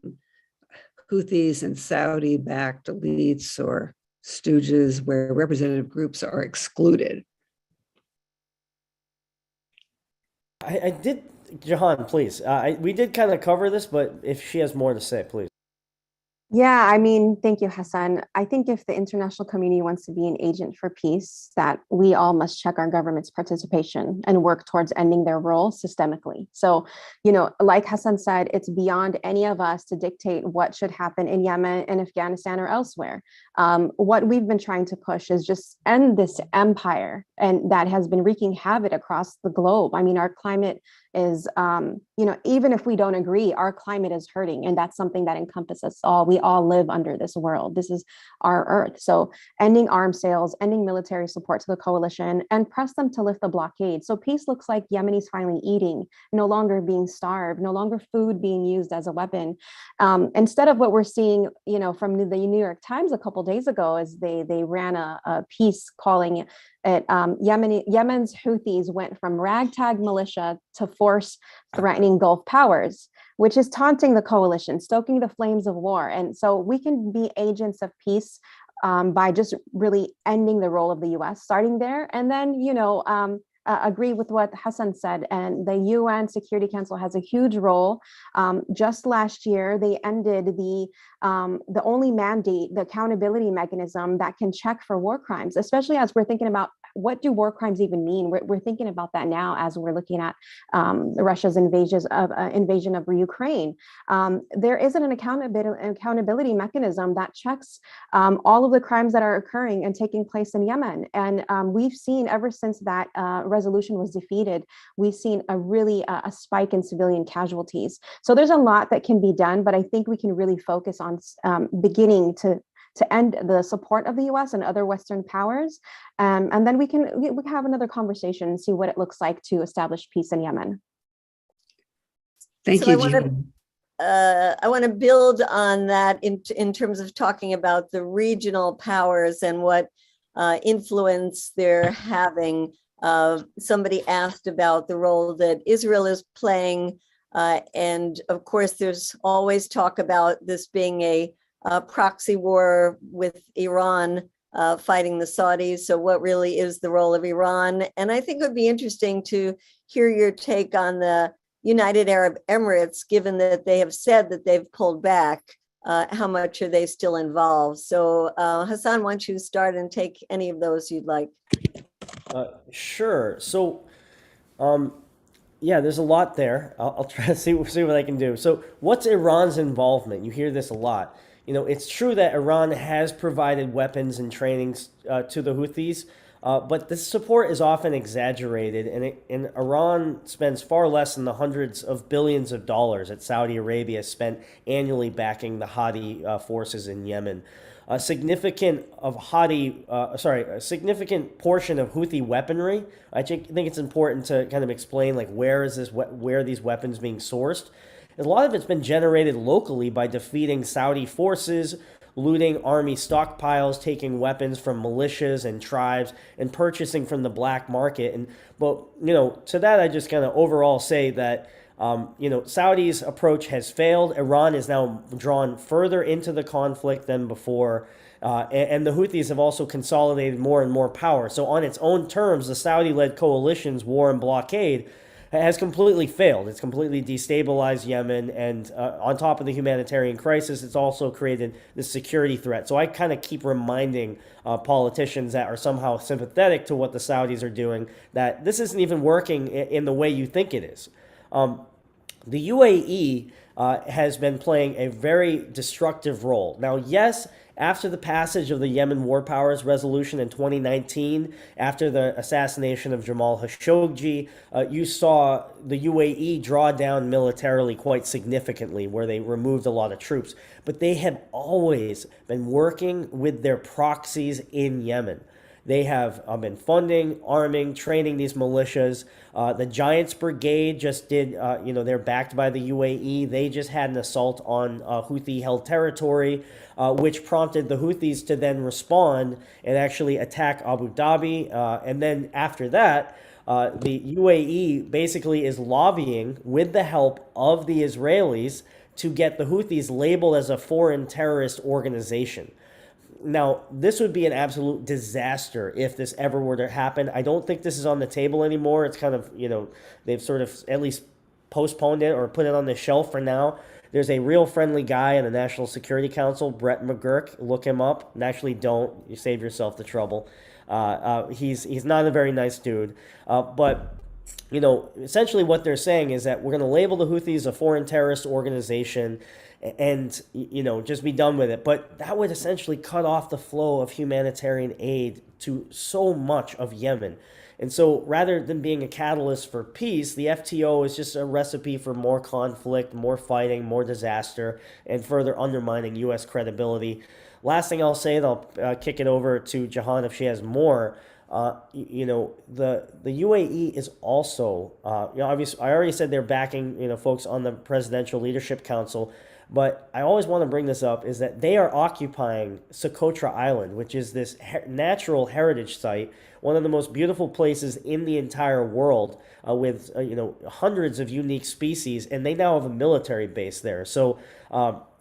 Houthis and Saudi-backed elites or stooges where representative groups are excluded? I did, Jehan, please. We did kind of cover this, but if she has more to say, please. Yeah, thank you, Hassan. I think if the international community wants to be an agent for peace, that we all must check our government's participation and work towards ending their role systemically. So, like Hassan said, it's beyond any of us to dictate what should happen in Yemen and Afghanistan or elsewhere. What we've been trying to push is just end this empire, and that has been wreaking havoc across the globe. Our climate is, even if we don't agree, our climate is hurting, and that's something that encompasses us all. We all live under this world. This is our earth. So ending arms sales, ending military support to the coalition, and press them to lift the blockade. So peace looks like Yemenis finally eating, no longer being starved, no longer food being used as a weapon. Instead of what we're seeing, from the New York Times a couple days ago, is they ran a piece calling it Yemen's Houthis went from ragtag militia to force threatening Gulf powers, which is taunting the coalition, stoking the flames of war. And so we can be agents of peace by just really ending the role of the US, starting there, and then, agree with what Hassan said. And the UN Security Council has a huge role. Just last year, they ended the only mandate, the accountability mechanism that can check for war crimes, especially as we're thinking about what do war crimes even mean? We're thinking about that now as we're looking at Russia's invasion of Ukraine. There isn't an accountability mechanism that checks all of the crimes that are occurring and taking place in Yemen. And we've seen ever since that resolution was defeated, we've seen a spike in civilian casualties. So there's a lot that can be done, but I think we can really focus on beginning to end the support of the US and other Western powers. And then we can have another conversation and see what it looks like to establish peace in Yemen. Thank you, Jehan. I want to build on that in terms of talking about the regional powers and what influence they're having. Somebody asked about the role that Israel is playing. And of course, there's always talk about this being a proxy war with Iran fighting the Saudis. So what really is the role of Iran? And I think it would be interesting to hear your take on the United Arab Emirates, given that they have said that they've pulled back. How much are they still involved? So Hassan, why don't you start and take any of those you'd like? Sure. So, yeah, there's a lot there. I'll try to see what I can do. So what's Iran's involvement? You hear this a lot. It's true that Iran has provided weapons and trainings to the Houthis. But this support is often exaggerated, and Iran spends far less than the hundreds of billions of dollars that Saudi Arabia spent annually backing the Houthi forces in Yemen. A significant a significant portion of Houthi weaponry. I think it's important to kind of explain like where are these weapons being sourced. A lot of it's been generated locally by defeating Saudi forces, looting army stockpiles, taking weapons from militias and tribes, and purchasing from the black market. To that, I just kind of overall say that, Saudi's approach has failed. Iran is now drawn further into the conflict than before. And the Houthis have also consolidated more and more power. So on its own terms, the Saudi-led coalition's war and blockade has completely failed. It's completely destabilized Yemen, and on top of the humanitarian crisis, it's also created this security threat. So I kind of keep reminding politicians that are somehow sympathetic to what the Saudis are doing that this isn't even working in the way you think it is. The UAE has been playing a very destructive role. Now, yes, after the passage of the Yemen War Powers Resolution in 2019, after the assassination of Jamal Khashoggi, you saw the UAE draw down militarily quite significantly, where they removed a lot of troops. But they have always been working with their proxies in Yemen. They have been funding, arming, training these militias. The Giants Brigade just did, they're backed by the UAE. They just had an assault on Houthi-held territory, which prompted the Houthis to then respond and actually attack Abu Dhabi. And then after that, the UAE basically is lobbying with the help of the Israelis to get the Houthis labeled as a foreign terrorist organization. Now, this would be an absolute disaster if this ever were to happen. I don't think this is on the table anymore. It's kind of, they've sort of at least postponed it or put it on the shelf for now. There's a real friendly guy in the National Security Council, Brett McGurk. Look him up. And actually don't. You save yourself the trouble. He's not a very nice dude. But essentially what they're saying is that we're going to label the Houthis a foreign terrorist organization and, just be done with it. But that would essentially cut off the flow of humanitarian aid to so much of Yemen. And so rather than being a catalyst for peace, the FTO is just a recipe for more conflict, more fighting, more disaster, and further undermining U.S. credibility. Last thing I'll say, and I'll kick it over to Jehan if she has more. The UAE is also, obviously, I already said they're backing, folks on the Presidential Leadership Council. But I always want to bring this up is that they are occupying Socotra Island, which is this natural heritage site, one of the most beautiful places in the entire world, with hundreds of unique species, and they now have a military base there. So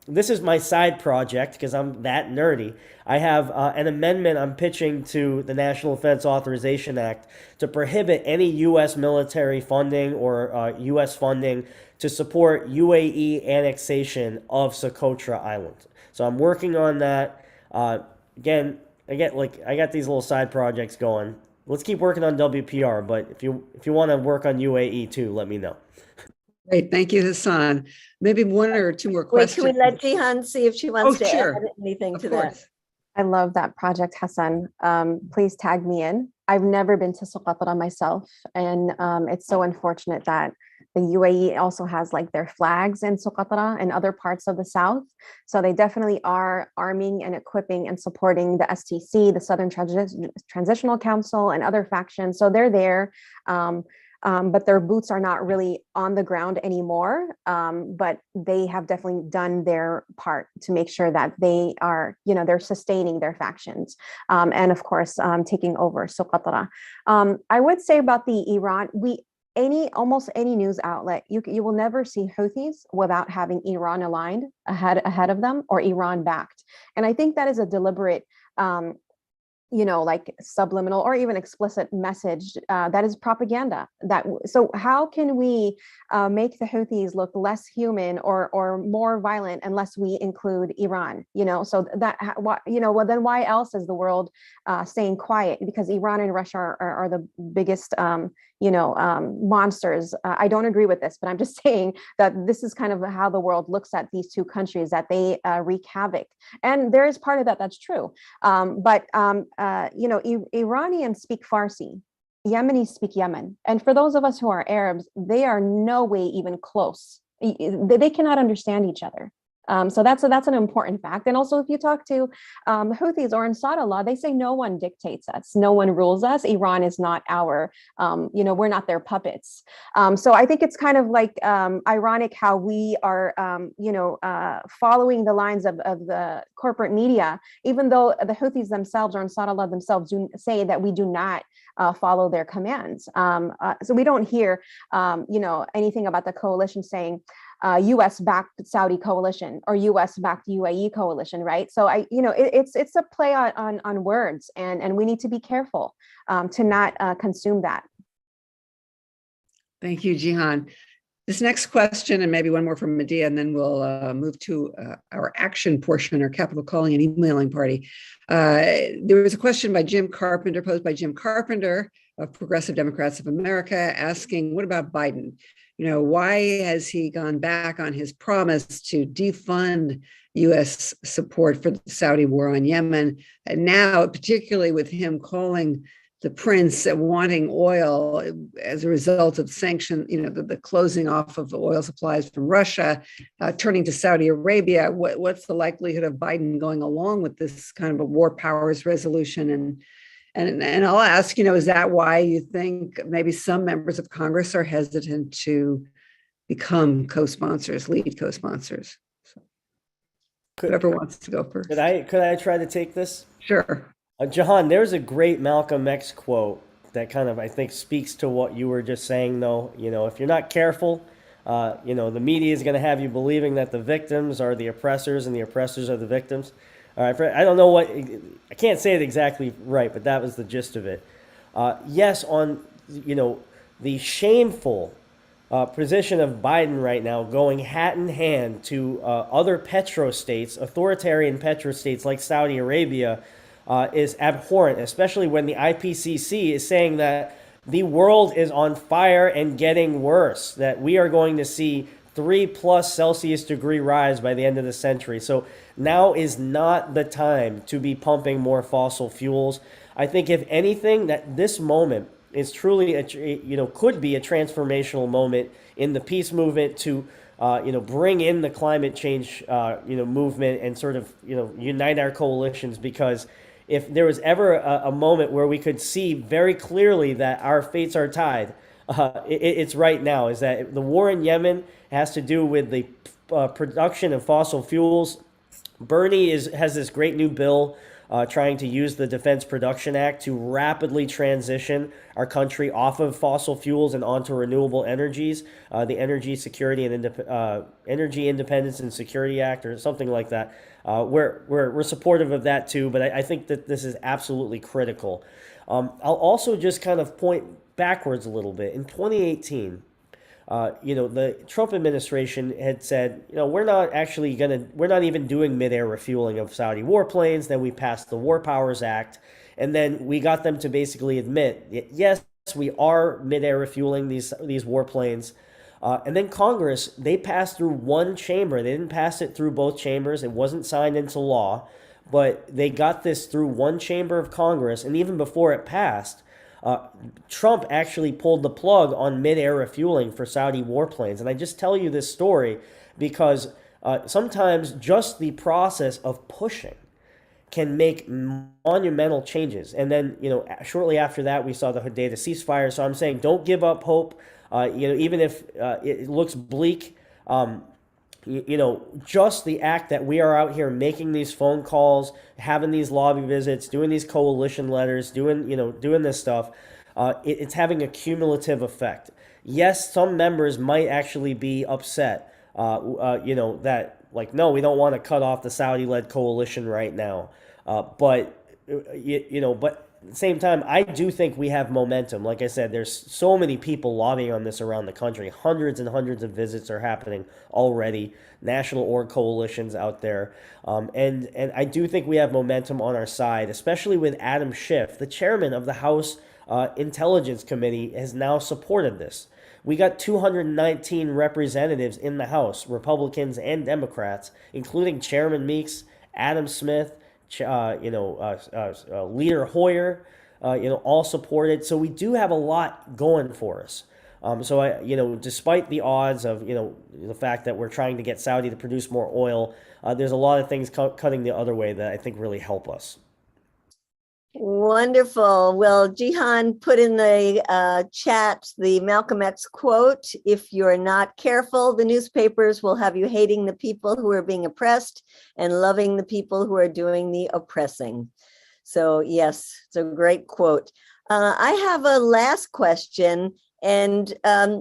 this is my side project because I'm that nerdy. I have an amendment I'm pitching to the National Defense Authorization Act to prohibit any U.S. military funding or U.S. funding to support UAE annexation of Socotra Island. So I'm working on that. Again, I got these little side projects going. Let's keep working on WPR, but if you want to work on UAE too, let me know. Great, thank you, Hassan. Maybe one or two more Wait, questions. can we let Jehan see if she wants to sure. add anything Of to course. that? I love that project, Hassan. Please tag me in. I've never been to Socotra myself, and it's so unfortunate that the UAE also has like their flags in Socotra and other parts of the south. So they definitely are arming and equipping and supporting the STC, the Southern Transitional Council, and other factions. So they're there. But their boots are not really on the ground anymore. But they have definitely done their part to make sure that they are, they're sustaining their factions. And of course, taking over Socotra. I would say about the Iran, almost any news outlet, you will never see Houthis without having Iran aligned ahead of them or Iran backed. And I think that is a deliberate like subliminal or even explicit message that is propaganda. So how can we make the Houthis look less human or more violent unless we include Iran? So that well, then why else is the world staying quiet? Because Iran and Russia are the biggest monsters. I don't agree with this, but I'm just saying that this is kind of how the world looks at these two countries, that they wreak havoc. And there is part of that that's true. But Iranians speak Farsi. Yemenis speak Yemen. And for those of us who are Arabs, they are no way even close. They cannot understand each other. So that's an important fact. And also, if you talk to Houthis or Ansarullah, they say no one dictates us, no one rules us. Iran is not our, we're not their puppets. So I think it's kind of like ironic how we are, following the lines of the corporate media, even though the Houthis themselves or Ansarullah themselves do say that we do not follow their commands. So we don't hear, anything about the coalition saying, U.S.-backed Saudi coalition or U.S.-backed UAE coalition, right? So it's a play on words, and we need to be careful to not consume that. Thank you, Jehan. This next question, and maybe one more from Medea, and then we'll move to our action portion, our capital calling and emailing party. There was a question by Jim Carpenter, posed by Jim Carpenter of Progressive Democrats of America, asking, what about Biden? Why has he gone back on his promise to defund U.S. support for the Saudi war on Yemen? And now, particularly with him calling the prince wanting oil as a result of sanction, the closing off of the oil supplies from Russia, turning to Saudi Arabia, what's the likelihood of Biden going along with this kind of a war powers resolution? And I'll ask, is that why you think maybe some members of Congress are hesitant to become co-sponsors, lead co-sponsors? So, whoever wants to go first. Could I try to take this? Sure. Jehan, there's a great Malcolm X quote that kind of, I think, speaks to what you were just saying, though. If you're not careful, the media is going to have you believing that the victims are the oppressors and the oppressors are the victims. All right, I don't know I can't say it exactly right, but that was the gist of it. Yes, on, the shameful position of Biden right now, going hat in hand to other petrostates, authoritarian petrostates like Saudi Arabia, is abhorrent, especially when the IPCC is saying that the world is on fire and getting worse, that we are going to see 3+ Celsius degree rise by the end of the century. So now is not the time to be pumping more fossil fuels. I think, if anything, that this moment is truly could be a transformational moment in the peace movement to bring in the climate change movement and sort of unite our coalitions. Because if there was ever a moment where we could see very clearly that our fates are tied, it's right now. Is that the war in Yemen has to do with the production of fossil fuels. Bernie has this great new bill trying to use the Defense Production Act to rapidly transition our country off of fossil fuels and onto renewable energies, the Energy Security and Energy Independence and Security Act, or something like that. We're supportive of that too, but I think that this is absolutely critical. I'll also just kind of point backwards a little bit. In 2018, the Trump administration had said, we're not even doing mid-air refueling of Saudi warplanes. Then we passed the War Powers Act, and then we got them to basically admit, yes, we are mid-air refueling these warplanes. And then Congress, they passed through one chamber. They didn't pass it through both chambers. It wasn't signed into law, but they got this through one chamber of Congress. And even before it passed, Trump actually pulled the plug on mid-air refueling for Saudi warplanes. And I just tell you this story because sometimes just the process of pushing can make monumental changes. And then, shortly after that, we saw the Hodeidah ceasefire. So I'm saying, don't give up hope. Even if it looks bleak, just the act that we are out here making these phone calls, having these lobby visits, doing these coalition letters, doing this stuff, it's having a cumulative effect. Yes, some members might actually be upset, that no, we don't want to cut off the Saudi-led coalition right now. But at the same time, I do think we have momentum. Like I said, there's so many people lobbying on this around the country. Hundreds and hundreds of visits are happening already. National org coalitions out there. And I do think we have momentum on our side, especially with Adam Schiff, the chairman of the House Intelligence Committee has now supported this. We got 219 representatives in the House, Republicans and Democrats, including Chairman Meeks, Adam Smith, Leader Hoyer, all supported. So we do have a lot going for us. Despite the odds of, the fact that we're trying to get Saudi to produce more oil, there's a lot of things cutting the other way that I think really help us. Wonderful. Well, Jehan put in the chat the Malcolm X quote: "If you're not careful, the newspapers will have you hating the people who are being oppressed and loving the people who are doing the oppressing." So yes, it's a great quote. I have a last question, and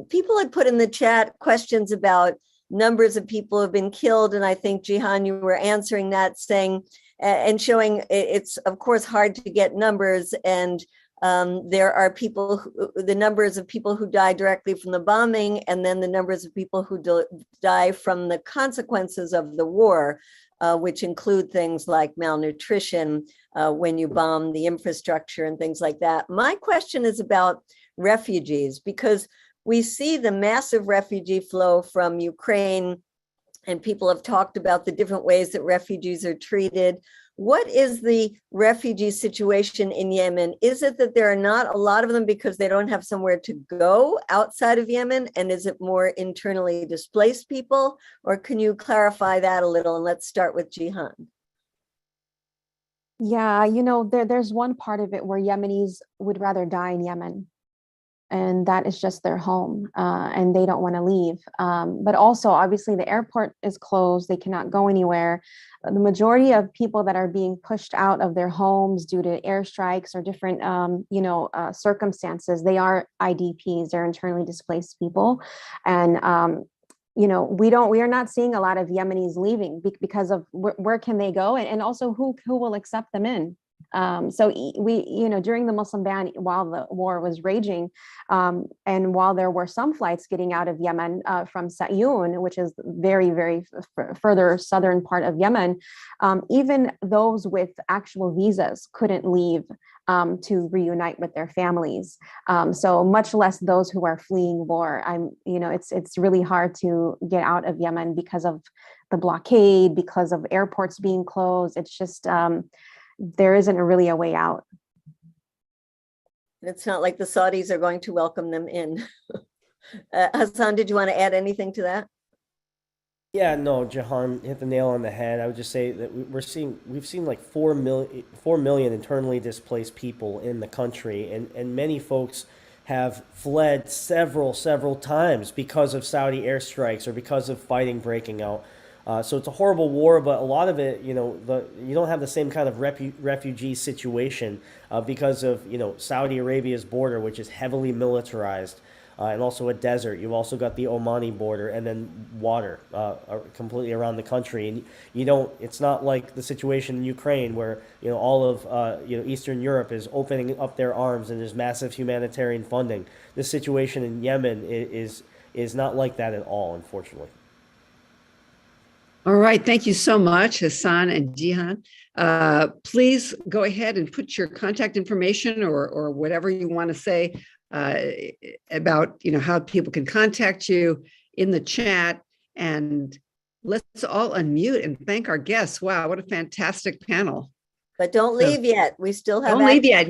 people had put in the chat questions about numbers of people who have been killed, and I think, Jehan, you were answering that, saying and showing it's of course hard to get numbers, and there are the numbers of people who die directly from the bombing, and then the numbers of people who die from the consequences of the war, which include things like malnutrition when you bomb the infrastructure and things like that. My question is about refugees, because we see the massive refugee flow from Ukraine, and people have talked about the different ways that refugees are treated. What is the refugee situation in Yemen? Is it that there are not a lot of them because they don't have somewhere to go outside of Yemen? And is it more internally displaced people? Or can you clarify that a little? And let's start with Jehan. Yeah, there's one part of it where Yemenis would rather die in Yemen, and that is just their home, and they don't want to leave. But also, obviously, the airport is closed. They cannot go anywhere. The majority of people that are being pushed out of their homes due to airstrikes or different, circumstances, they are IDPs. They're internally displaced people. And, we are not seeing a lot of Yemenis leaving because of where can they go, and also who will accept them in. During the Muslim ban, while the war was raging, and while there were some flights getting out of Yemen from Sayoun, which is very, very further southern part of Yemen, even those with actual visas couldn't leave to reunite with their families. So much less those who are fleeing war. It's really hard to get out of Yemen because of the blockade, because of airports being closed. It's just there isn't really a way out. It's not like the Saudis are going to welcome them in. Hassan, did you want to add anything to that? Yeah, no, Jehan hit the nail on the head. I would just say that we've seen like 4 million internally displaced people in the country, and many folks have fled several times because of Saudi airstrikes or because of fighting breaking out. So it's a horrible war, but a lot of it, you don't have the same kind of refugee situation because of, Saudi Arabia's border, which is heavily militarized, and also a desert. You've also got the Omani border, and then water completely around the country. And it's not like the situation in Ukraine where, all of, Eastern Europe is opening up their arms and there's massive humanitarian funding. The situation in Yemen is not like that at all, unfortunately. All right. Thank you so much, Hassan and Jehan. Please go ahead and put your contact information or whatever you want to say about how people can contact you in the chat. And let's all unmute and thank our guests. Wow, what a fantastic panel. But don't leave yet. We still have. Don't leave yet.